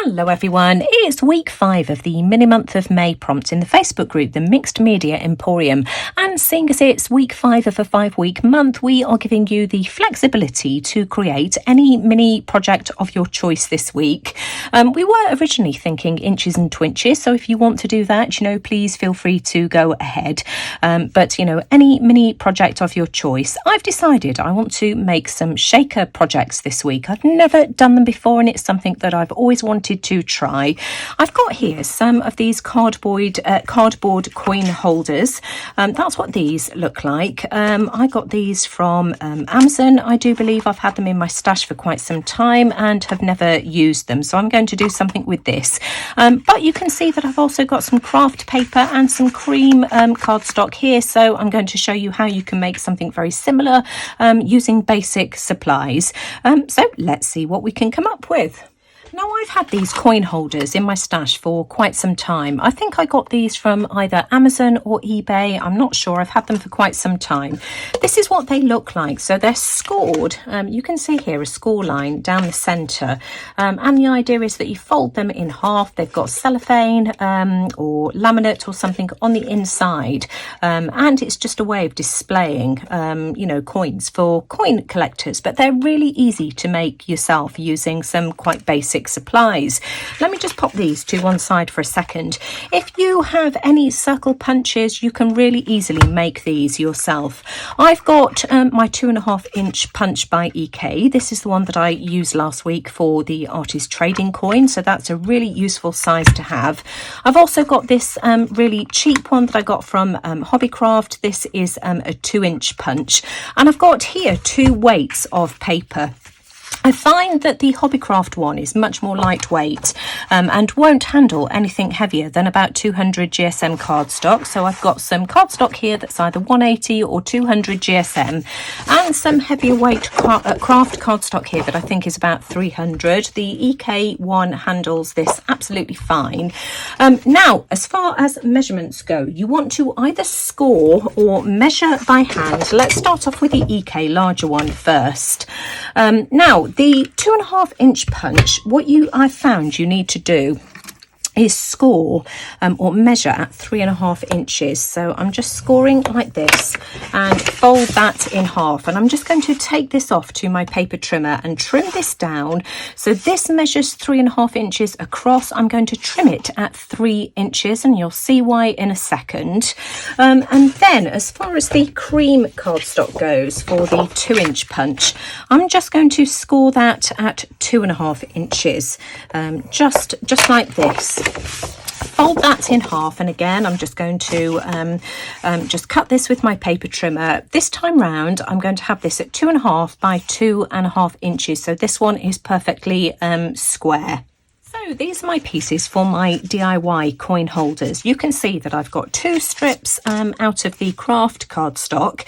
Hello everyone, it's week 5 of the mini month of May prompt in the Facebook group, the Mixed Media Emporium. And seeing as it's week 5 of a 5-week month, we are giving you the flexibility to create any mini project of your choice this week. We were originally thinking inches and twinchies, so if you want to do that, please feel free to go ahead. But any mini project of your choice. I've decided I want to make some shaker projects this week. I've never done them before and it's something that I've always wanted to try. I've got here some of these cardboard coin holders. That's what these look like. I got these from Amazon. I do believe I've had them in my stash for quite some time and have never used them, so I'm going to do something with this. But you can see that I've also got some craft paper and some cream cardstock here, so I'm going to show you how you can make something very similar using basic supplies. So let's see what we can come up with. Now, I've had these coin holders in my stash for quite some time. I think I got these from either Amazon or eBay. I'm not sure. I've had them for quite some time. This is what they look like. So they're scored. You can see here a score line down the centre. And the idea is that you fold them in half. They've got cellophane or laminate or something on the inside. And it's just a way of displaying, coins for coin collectors. But they're really easy to make yourself using some quite basic supplies. Let me just pop these to one side for a second. If you have any circle punches, you can really easily make these yourself. I've got my 2.5-inch punch by EK. This is the one that I used last week for the artist trading coin, so that's a really useful size to have. I've also got this really cheap one that I got from Hobbycraft. This is a 2-inch punch, and I've got here 2 weights of paper. I find that the Hobbycraft one is much more lightweight and won't handle anything heavier than about 200 GSM cardstock. So I've got some cardstock here that's either 180 or 200 GSM and some heavier weight craft cardstock here that I think is about 300. The EK one handles this absolutely fine. Now, as far as measurements go, you want to either score or measure by hand. Let's start off with the EK larger one first. Now, the 2.5-inch punch, what I found you need to do is score or measure at 3.5 inches. So I'm just scoring like this and fold that in half, and I'm just going to take this off to my paper trimmer and trim this down. So this measures 3.5 inches across. I'm going to trim it at 3 inches and you'll see why in a second. And then as far as the cream cardstock goes for the 2-inch punch, I'm just going to score that at 2.5 inches, just like this. Fold that in half, and again I'm just going to just cut this with my paper trimmer. This time round I'm going to have this at 2.5 by 2.5 inches, so this one is perfectly square. So these are my pieces for my DIY coin holders. You can see that I've got 2 strips out of the craft cardstock.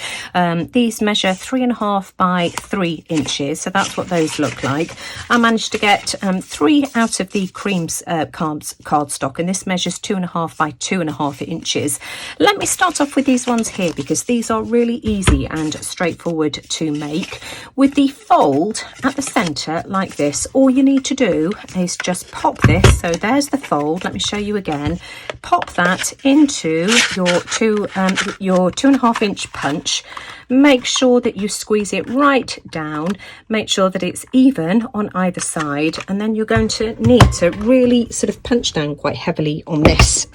These measure 3.5 by 3 inches, so that's what those look like. I managed to get 3 out of the cream cardstock, and this measures 2.5 by 2.5 inches. Let me start off with these ones here because these are really easy and straightforward to make. With the fold at the centre like this, all you need to do is just pop this, so there's the fold, let me show you again, pop that into your 2.5-inch punch. Make sure that you squeeze it right down, make sure that it's even on either side, and then you're going to need to really sort of punch down quite heavily on this.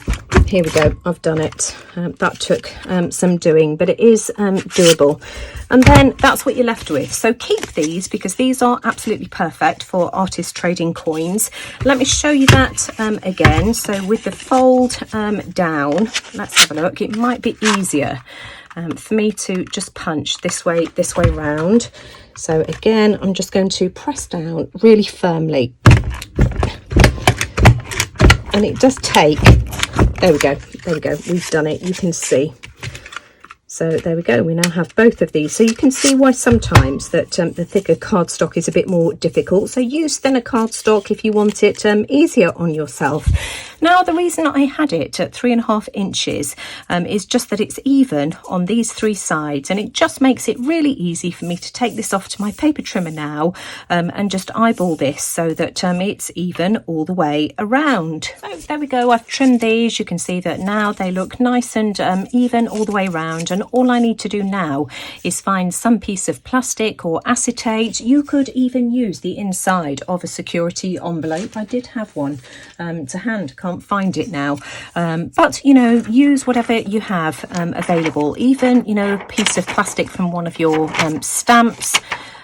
Here we go, I've done it. That took some doing, but it is doable. And then that's what you're left with. So keep these because these are absolutely perfect for artist trading coins. Let me show you that again. So with the fold down, let's have a look. It might be easier for me to just punch this way round. So again, I'm just going to press down really firmly. And it does take, there we go, we've done it, you can see. So there we go, we now have both of these. So you can see why sometimes that the thicker cardstock is a bit more difficult. So use thinner cardstock if you want it easier on yourself. Now, the reason I had it at 3.5 inches is just that it's even on these three sides, and it just makes it really easy for me to take this off to my paper trimmer now and just eyeball this so that it's even all the way around. So there we go, I've trimmed these. You can see that now they look nice and even all the way around, and all I need to do now is find some piece of plastic or acetate. You could even use the inside of a security envelope. I did have one to hand, can't find it now, but you know, use whatever you have available, even, you know, a piece of plastic from one of your stamps.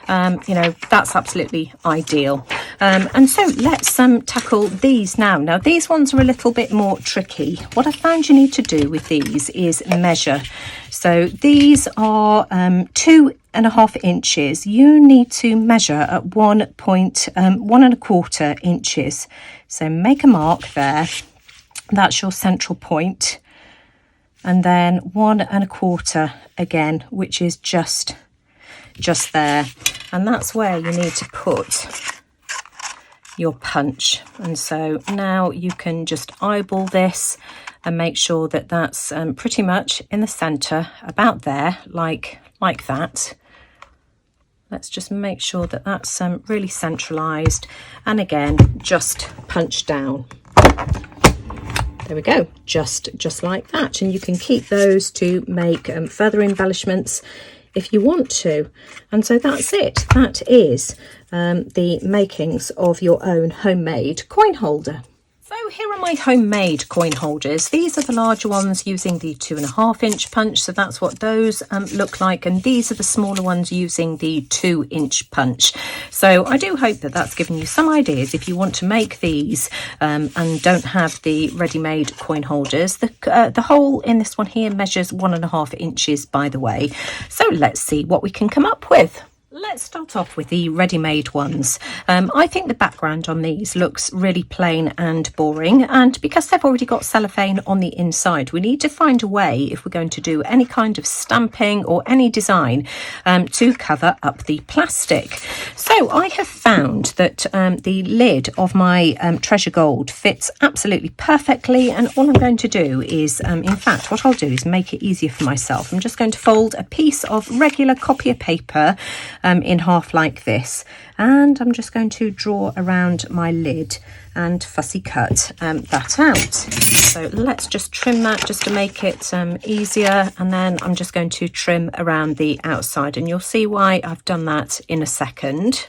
You know, that's absolutely ideal. And so let's tackle these now. Now, these ones are a little bit more tricky. What I found you need to do with these is measure. So these are 2.5 inches. You need to measure at 1.125 inches. So make a mark there. That's your central point. And then 1.25 again, which is just there. And that's where you need to put your punch. And so now you can just eyeball this and make sure that that's pretty much in the center, about there, like that. Let's just make sure that that's really centralized, and again just punch down. There we go, just like that. And you can keep those to make further embellishments if you want to. And so that's it. That is the makings of your own homemade coin holder. So here are my homemade coin holders. These are the larger ones using the 2.5 inch punch. So that's what those look like. And these are the smaller ones using the 2 inch punch. So I do hope that that's given you some ideas if you want to make these and don't have the ready-made coin holders. The hole in this one here measures 1.5 inches, by the way. So let's see what we can come up with. Let's start off with the ready-made ones. I think the background on these looks really plain and boring, and because they've already got cellophane on the inside, we need to find a way, if we're going to do any kind of stamping or any design, to cover up the plastic. So I have found that the lid of my Treasure Gold fits absolutely perfectly, and all I'm going to do is, in fact, what I'll do is make it easier for myself. I'm just going to fold a piece of regular copier paper in half like this, and I'm just going to draw around my lid and fussy cut that out. So let's just trim that just to make it easier, and then I'm just going to trim around the outside, and you'll see why I've done that in a second.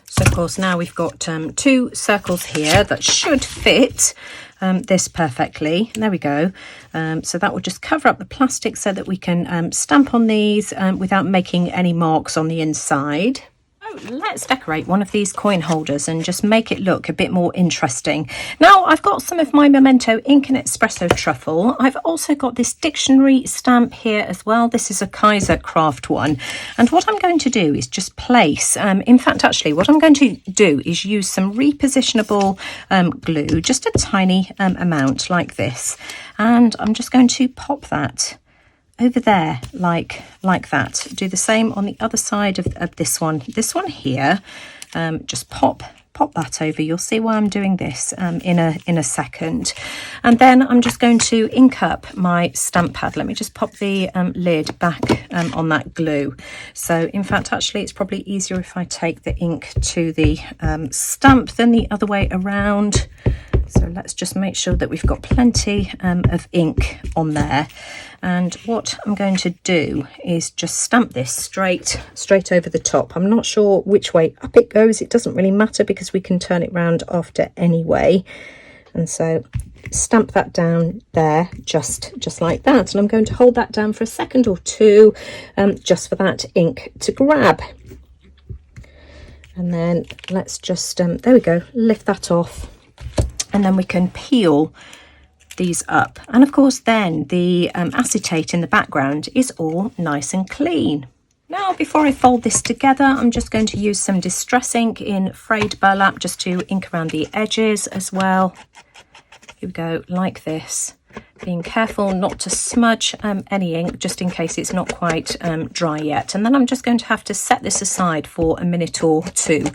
So of course now we've got 2 circles here that should fit this perfectly. There we go. So that will just cover up the plastic so that we can stamp on these without making any marks on the inside. Let's decorate one of these coin holders and just make it look a bit more interesting. Now, I've got some of my Memento ink and espresso truffle. I've also got this dictionary stamp here as well. This is a Kaiser craft one. And what I'm going to do is just place, in fact, actually, what I'm going to do is use some repositionable glue, just a tiny amount like this. And I'm just going to pop that over there like that. Do the same on the other side of this one here. Just pop that over. You'll see why I'm doing this in a second. And then I'm just going to ink up my stamp pad. Let me just pop the lid back on that glue. So in fact, actually, it's probably easier if I take the ink to the stamp than the other way around. So let's just make sure that we've got plenty of ink on there. And what I'm going to do is just stamp this straight over the top. I'm not sure which way up it goes. It doesn't really matter because we can turn it round after anyway. And so stamp that down there just like that. And I'm going to hold that down for a second or two just for that ink to grab. And then let's just, there we go, lift that off. And then we can peel these up, and of course then the acetate in the background is all nice and clean. Now, before I fold this together, I'm just going to use some distress ink in frayed burlap just to ink around the edges as well. Here we go, like this. being careful not to smudge any ink, just in case it's not quite dry yet. And then I'm just going to have to set this aside for a minute or two.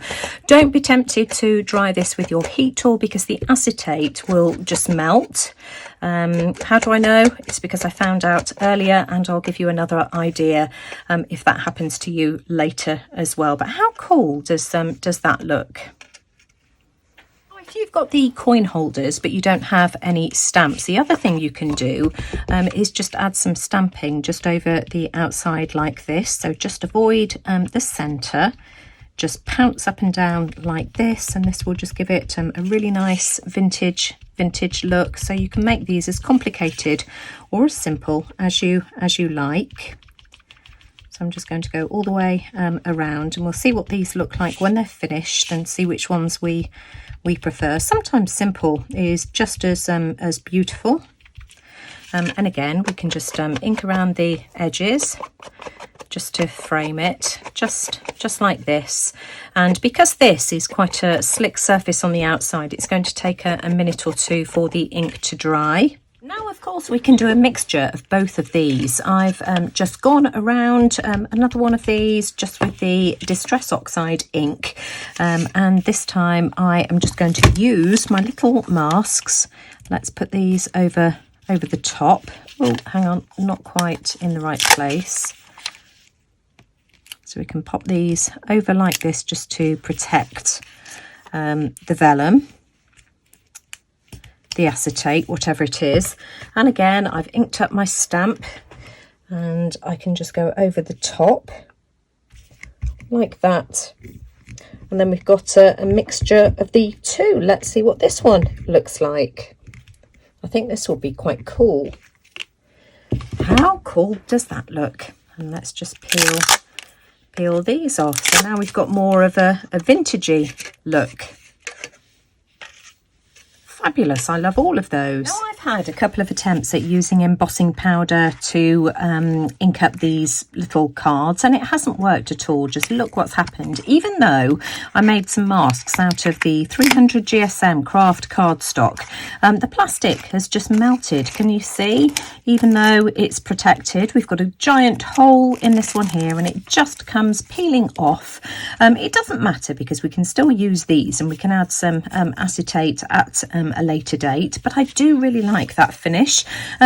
Don't be tempted to dry this with your heat tool, because the acetate will just melt. How do I know? It's because I found out earlier, and I'll give you another idea if that happens to you later as well. But how cool does that look? If you've got the coin holders but you don't have any stamps, the other thing you can do is just add some stamping just over the outside like this. So just avoid the centre, just pounce up and down like this, and this will just give it a really nice vintage look. So you can make these as complicated or as simple as you like. So I'm just going to go all the way around, and we'll see what these look like when they're finished and see which ones we prefer. Sometimes simple is just as beautiful. And again, we can just ink around the edges just to frame it, just like this. And because this is quite a slick surface on the outside, it's going to take a minute or two for the ink to dry. Now, of course, we can do a mixture of both of these. I've just gone around another one of these just with the Distress Oxide ink. And this time I am just going to use my little masks. Let's put these over the top. Oh, hang on, not quite in the right place. So we can pop these over like this just to protect the vellum, the acetate, whatever it is. And again, I've inked up my stamp, and I can just go over the top like that. And then we've got a mixture of the two. Let's see what this one looks like. I think this will be quite cool. How cool does that look? And let's just peel these off. So now we've got more of a vintagey look. Fabulous. I love all of those. Now, I've had a couple of attempts at using embossing powder to ink up these little cards, and it hasn't worked at all. Just look what's happened. Even though I made some masks out of the 300 GSM craft cardstock, the plastic has just melted. Can you see? Even though it's protected, we've got a giant hole in this one here, and it just comes peeling off. It doesn't matter, because we can still use these, and we can add some acetate at a later date. But I do really like that finish.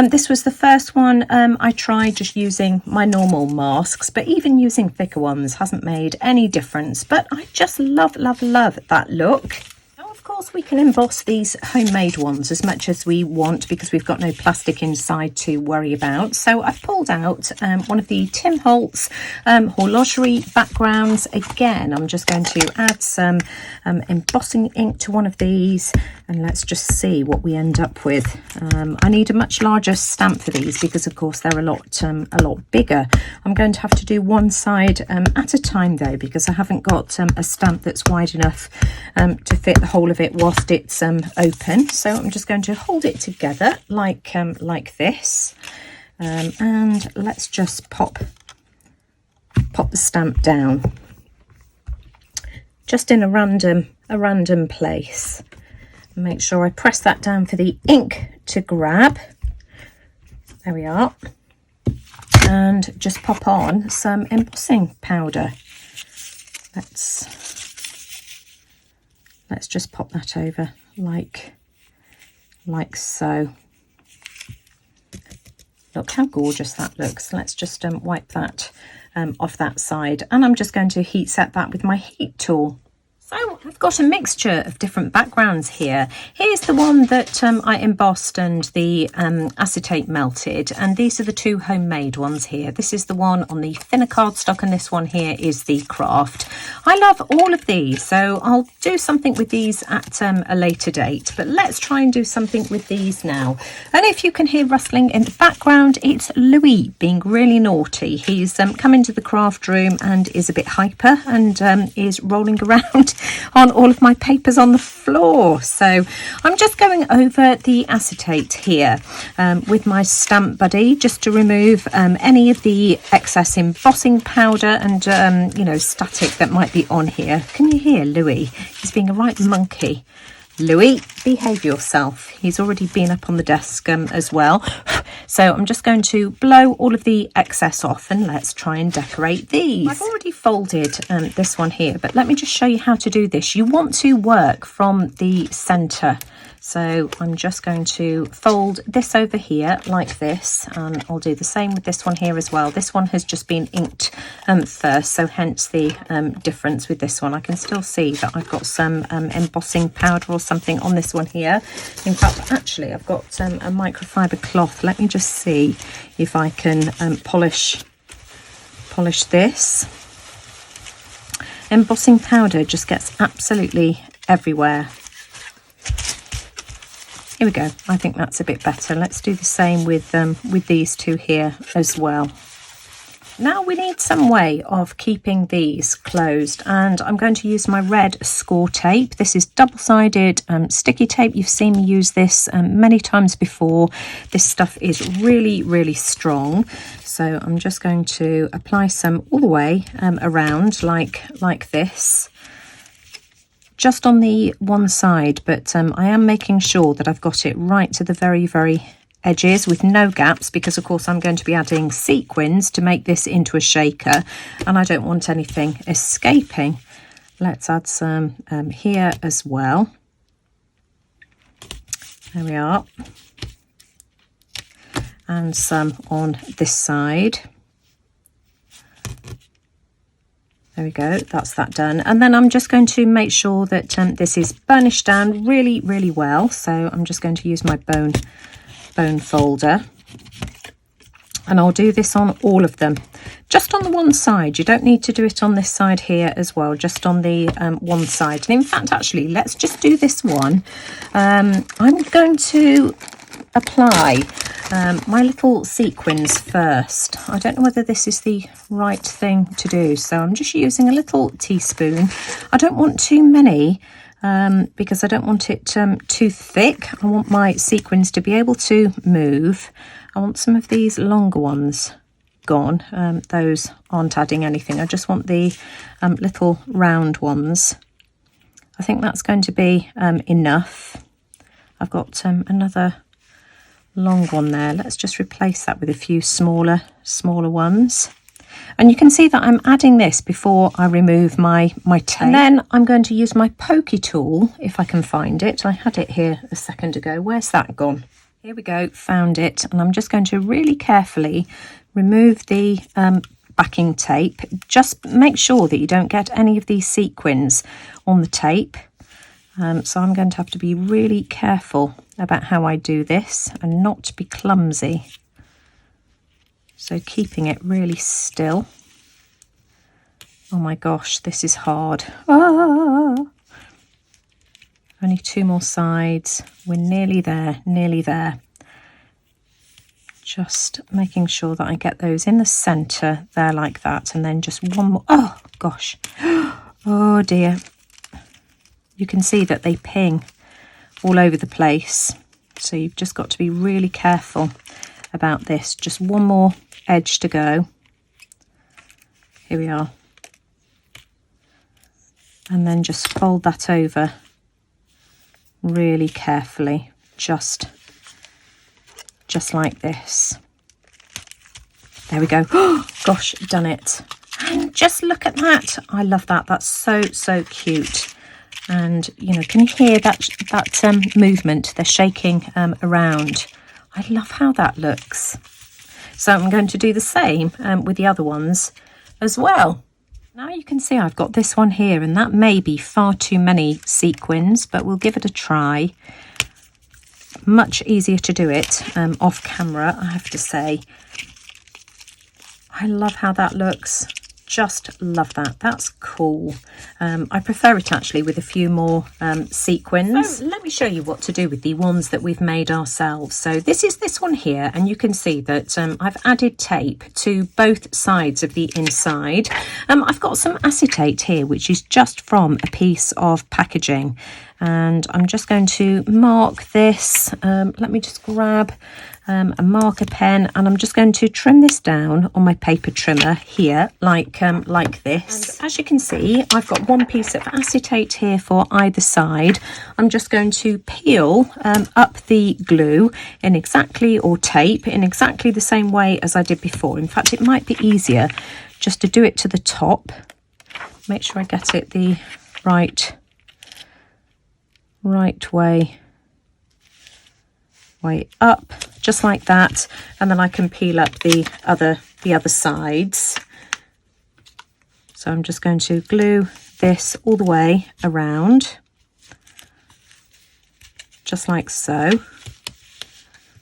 This was the first one I tried just using my normal masks, but even using thicker ones hasn't made any difference. But I just love that look. Of course, we can emboss these homemade ones as much as we want, because we've got no plastic inside to worry about. So I've pulled out one of the Tim Holtz horlogerie backgrounds. Again, I'm just going to add some embossing ink to one of these, and let's just see what we end up with. I need a much larger stamp for these, because of course they're a lot bigger. I'm going to have to do one side at a time though, because I haven't got a stamp that's wide enough to fit the whole of it whilst it's open. So I'm just going to hold it together like this, and let's just pop the stamp down just in a random place. Make sure I press that down for the ink to grab. There we are. And just pop on some embossing powder. Let's just pop that over like so. Look how gorgeous that looks. Let's just wipe that off that side, and I'm just going to heat set that with my heat tool. So I've got a mixture of different backgrounds here. Here's the one that I embossed and the acetate melted, and these are the two homemade ones here. This is the one on the thinner cardstock, and this one here is the craft. I love all of these, so I'll do something with these at a later date, but let's try and do something with these now. And if you can hear rustling in the background, it's Louis being really naughty. He's come into the craft room and is a bit hyper, and is rolling around on all of my papers on the floor. So I'm just going over the acetate here with my stamp buddy, just to remove any of the excess embossing powder and static that might be on here. Can you hear Louis? He's being a right monkey. Louis, behave yourself. He's already been up on the desk as well. So I'm just going to blow all of the excess off and let's try and decorate these. I've already folded this one here, but let me just show you how to do this. You want to work from the centre. So I'm just going to fold this over here like this, and I'll do the same with this one here as well. This one has just been inked first, so hence the difference with this one. I can still see that I've got some embossing powder or something on this one here. In fact, actually, I've got a microfiber cloth. Let me just see if I can polish this. Embossing powder just gets absolutely everywhere. Here we go. I think that's a bit better. Let's do the same with these two here as well. Now we need some way of keeping these closed, and I'm going to use my red score tape. This is double-sided sticky tape. You've seen me use this many times before. This stuff is really, really strong. So I'm just going to apply some all the way around like this. Just on the one side, but I am making sure that I've got it right to the very, very edges with no gaps, because of course I'm going to be adding sequins to make this into a shaker and I don't want anything escaping. Let's add some here as well. There we are. And some on this side. There we go, that's that done. And then I'm just going to make sure that this is burnished down really, really well. So I'm just going to use my bone folder. And I'll do this on all of them. Just on the one side, you don't need to do it on this side here as well, just on the one side. And in fact, actually, let's just do this one. I'm going to apply my little sequins first. I don't know whether this is the right thing to do, so I'm just using a little teaspoon. I don't want too many because I don't want it too thick. I want my sequins to be able to move. I want some of these longer ones gone. Those aren't adding anything. I just want the little round ones. I think that's going to be enough. I've got another long one there. Let's just replace that with a few smaller ones. And you can see that I'm adding this before I remove my tape. And then I'm going to use my pokey tool, if I can find it. I had it here a second ago. Where's that gone? Here we go, found it. And I'm just going to really carefully remove the backing tape. Just make sure that you don't get any of these sequins on the tape. So I'm going to have to be really careful about how I do this and not be clumsy. So keeping it really still. Oh my gosh, this is hard. Ah! Only two more sides. We're nearly there, nearly there. Just making sure that I get those in the centre there like that, and then just one more. Oh gosh. Oh dear. You can see that they ping all over the place. So you've just got to be really careful about this. Just one more edge to go. Here we are. And then just fold that over really carefully. Just like this. There we go. Oh, gosh, done it. And just look at that. I love that. That's so, so cute. And, you know, can you hear that movement? They're shaking around. I love how that looks. So I'm going to do the same with the other ones as well. Now you can see I've got this one here, and that may be far too many sequins, but we'll give it a try. Much easier to do it off camera, I have to say. I love how that looks. Just love that. That's cool. I prefer it actually with a few more sequins. So let me show you what to do with the ones that we've made ourselves. So this is this one here, and you can see that I've added tape to both sides of the inside. I've got some acetate here, which is just from a piece of packaging. and I'm just going to mark this. Let me just grab a marker pen, and I'm just going to trim this down on my paper trimmer here, like this. And as you can see, I've got one piece of acetate here for either side. I'm just going to peel up the glue in exactly, or tape in exactly the same way as I did before. In fact, it might be easier just to do it to the top. Make sure I get it the right way up, just like that, and then I can peel up the other sides. So I'm just going to glue this all the way around, just like so.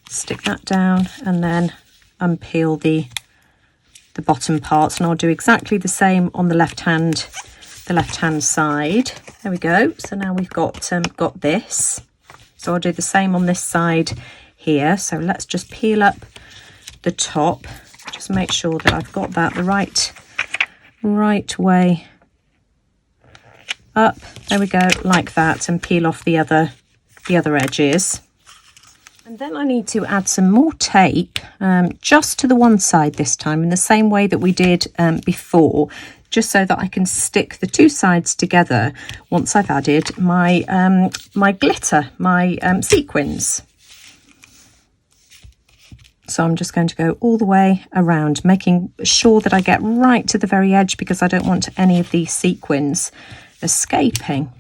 Stick that down and then unpeel the bottom parts, and I'll do exactly the same on the left hand side. There we go. So now we've got this. So I'll do the same on this side here. So let's just peel up the top, just make sure that I've got that the right way up. There we go, like that, and peel off the other edges. And then I need to add some more tape just to the one side this time, in the same way that we did before, just so that I can stick the two sides together once I've added my my glitter, my sequins. So I'm just going to go all the way around, making sure that I get right to the very edge, because I don't want any of these sequins escaping.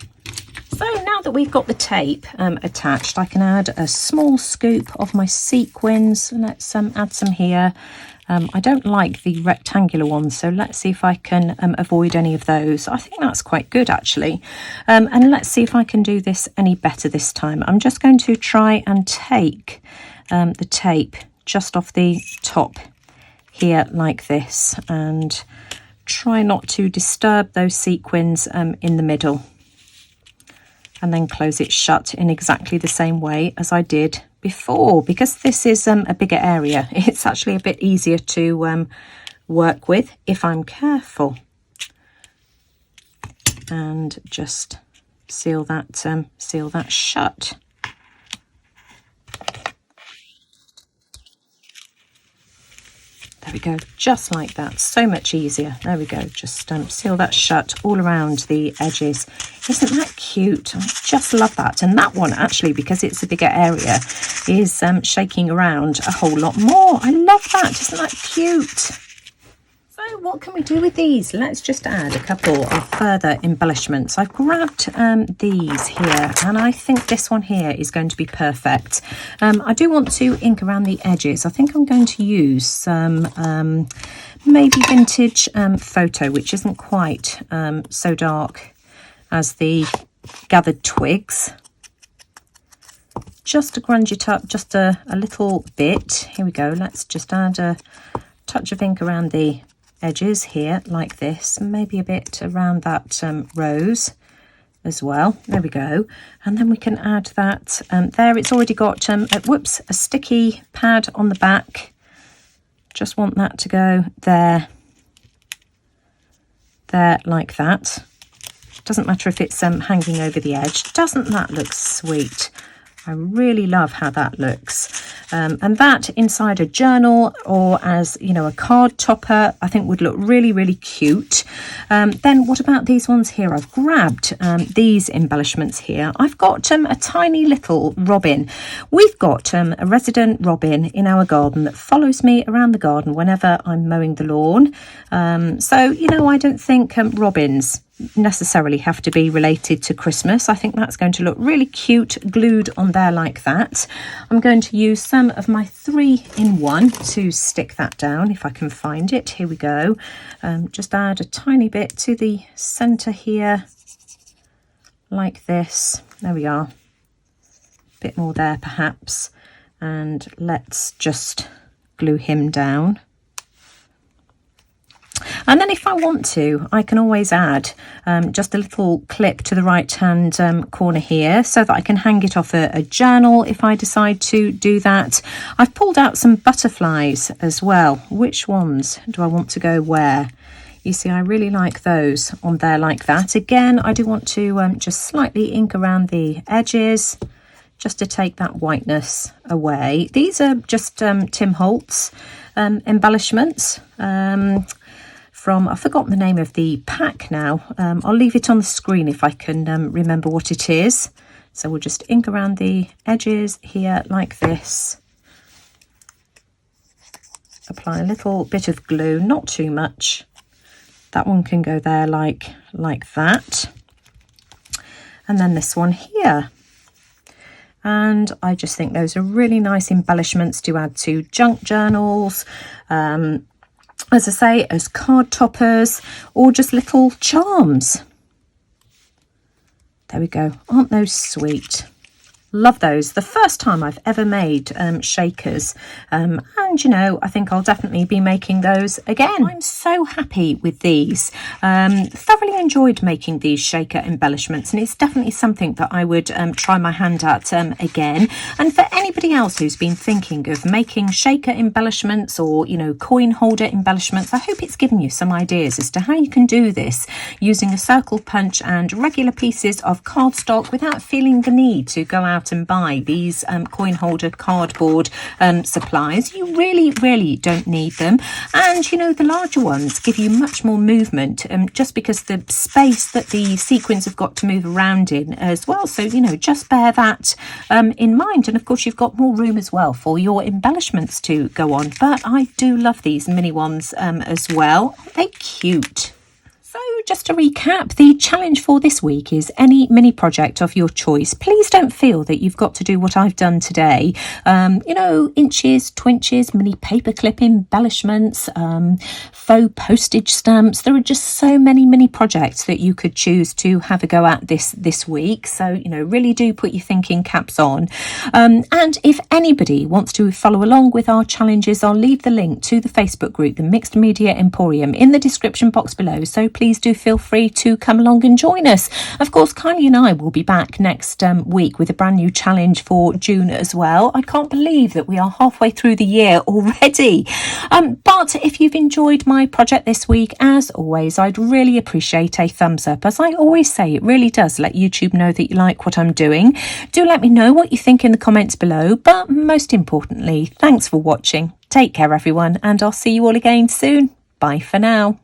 So now that we've got the tape attached, I can add a small scoop of my sequins. Let's add some here. I don't like the rectangular ones, so let's see if I can avoid any of those. I think that's quite good, actually. And let's see if I can do this any better this time. I'm just going to try and take the tape just off the top here, like this, and try not to disturb those sequins in the middle. And then close it shut in exactly the same way as I did before. Because this is a bigger area, it's actually a bit easier to work with if I'm careful. And just seal that shut. There we go, just like that, so much easier. There we go, just seal that shut all around the edges. Isn't that cute? I just love that. And that one, actually, because it's a bigger area, is shaking around a whole lot more. I love that, isn't that cute? So what can we do with these? Let's just add a couple of further embellishments. I've grabbed these here, and I think this one here is going to be perfect. I do want to ink around the edges. I think I'm going to use some maybe vintage photo, which isn't quite so dark as the gathered twigs. Just to grunge it up just a little bit. Here we go. Let's just add a touch of ink around the edges here, like this, maybe a bit around that rose as well. There we go. And then we can add that there. It's already got a sticky pad on the back. Just want that to go there, like that. Doesn't matter if it's hanging over the edge. Doesn't that look sweet? I really love how that looks. And that inside a journal, or as, you know, a card topper, I think would look really, really cute. Then what about these ones here? I've grabbed these embellishments here. I've got a tiny little robin. We've got a resident robin in our garden that follows me around the garden whenever I'm mowing the lawn. So, you know, I don't think robins necessarily have to be related to Christmas. I think that's going to look really cute glued on there like that. I'm going to use some of my 3-in-1 to stick that down if I can find it. Here we go. Just add a tiny bit to the center here, like this. There we are. A bit more there perhaps, and let's just glue him down. And then if I want to, I can always add just a little clip to the right hand corner here, so that I can hang it off a journal if I decide to do that. I've pulled out some butterflies as well. Which ones do I want to go where? You see, I really like those on there like that. Again, I do want to just slightly ink around the edges just to take that whiteness away. These are just Tim Holtz embellishments from, I've forgotten the name of the pack now. I'll leave it on the screen if I can remember what it is. So we'll just ink around the edges here like this. Apply a little bit of glue, not too much. That one can go there like that. And then this one here. And I just think those are really nice embellishments to add to junk journals, as I say, as card toppers, or just little charms. There we go. Aren't those sweet? Love those. The first time I've ever made shakers, and you know, I think I'll definitely be making those again. I'm so happy with these. Thoroughly enjoyed making these shaker embellishments, and it's definitely something that I would try my hand at again. And for anybody else who's been thinking of making shaker embellishments or, you know, coin holder embellishments, I hope it's given you some ideas as to how you can do this using a circle punch and regular pieces of cardstock without feeling the need to go out and buy these coin holder cardboard supplies. You really don't need them, and you know, the larger ones give you much more movement just because the space that the sequins have got to move around in as well. So you know, just bear that in mind, and of course you've got more room as well for your embellishments to go on. But I do love these mini ones as well. They're cute. So just to recap, the challenge for this week is any mini project of your choice. Please don't feel that you've got to do what I've done today. You know, inches, twinchies, mini paperclip embellishments, faux postage stamps. There are just so many mini projects that you could choose to have a go at this week. So, you know, really do put your thinking caps on. And if anybody wants to follow along with our challenges, I'll leave the link to the Facebook group, the Mixed Media Emporium, in the description box below. So please do feel free to come along and join us. Of course, Kylie and I will be back next week with a brand new challenge for June as well. I can't believe that we are halfway through the year already. But if you've enjoyed my project this week, as always, I'd really appreciate a thumbs up. As I always say, it really does let YouTube know that you like what I'm doing. Do let me know what you think in the comments below. But most importantly, thanks for watching. Take care, everyone, and I'll see you all again soon. Bye for now.